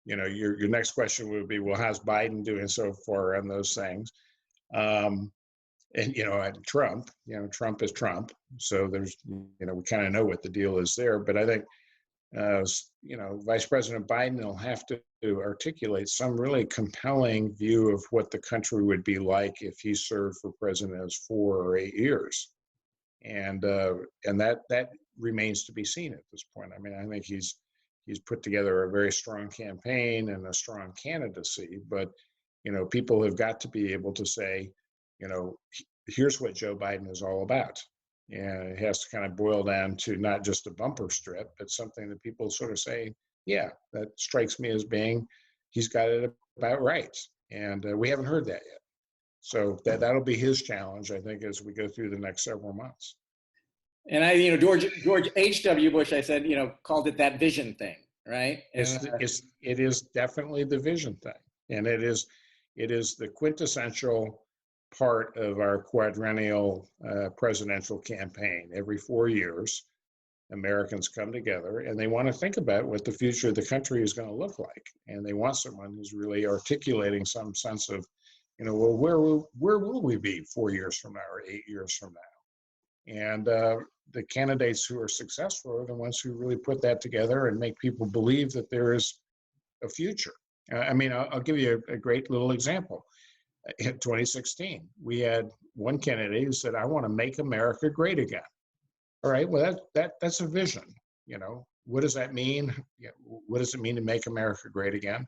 your next question would be, well, how's Biden doing so far on those things? And Trump, Trump is Trump. So there's, we kind of know what the deal is there. But I think, Vice President Biden will have to articulate some really compelling view of what the country would be like if he served for president as 4 or 8 years. And that remains to be seen at this point. I mean, I think he's put together a very strong campaign and a strong candidacy, but people have got to be able to say, here's what Joe Biden is all about. And it has to kind of boil down to not just a bumper strip, but something that people sort of say, yeah, that strikes me as being, he's got it about right. And we haven't heard that yet. So that'll be his challenge, I think, as we go through the next several months. And George H.W. Bush, I said, called it that vision thing, right? It is definitely the vision thing. And it is the quintessential part of our quadrennial presidential campaign. Every 4 years, Americans come together and they want to think about what the future of the country is going to look like. And they want someone who's really articulating some sense of, well, where will we be 4 years from now or 8 years from now? And the candidates who are successful are the ones who really put that together and make people believe that there is a future. I'll give you a great little example. In 2016, we had one candidate who said, I want to make America great again. All right, well, that's a vision. What does that mean? What does it mean to make America great again?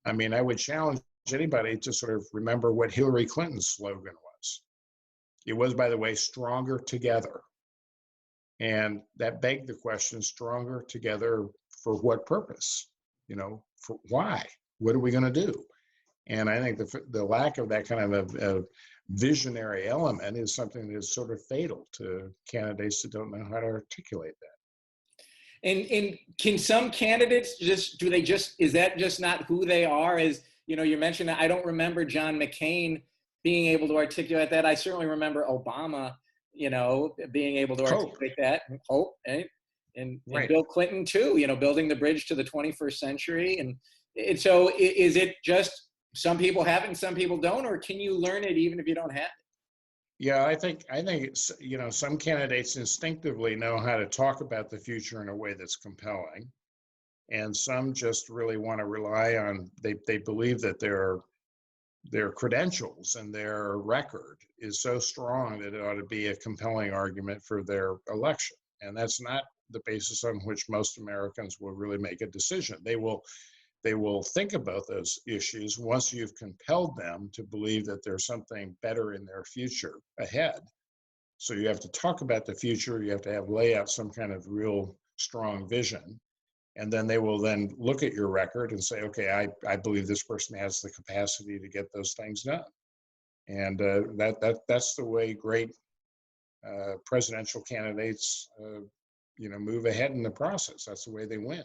I would challenge anybody to sort of remember what Hillary Clinton's slogan was. It was, by the way, stronger together. And that begged the question, stronger together for what purpose? For why? What are we going to do? And I think the lack of that kind of a visionary element is something that is sort of fatal to candidates that don't know how to articulate that. And can some candidates is that just not who they are? As you mentioned, I don't remember John McCain being able to articulate that. I certainly remember Obama, being able to articulate that. Hope, right? And Bill Clinton too, building the bridge to the 21st century. And so is it just some people have it and some people don't, or can you learn it even if you don't have it? Yeah, I think it's, some candidates instinctively know how to talk about the future in a way that's compelling. And some just really want to rely on, they believe that their credentials and their record is so strong that it ought to be a compelling argument for their election. And that's not the basis on which most Americans will really make a decision. They will think about those issues once you've compelled them to believe that there's something better in their future ahead. So you have to talk about the future. You have to lay out some kind of real strong vision. And then they will then look at your record and say, okay, I believe this person has the capacity to get those things done. And that's the way great presidential candidates, move ahead in the process. That's the way they win.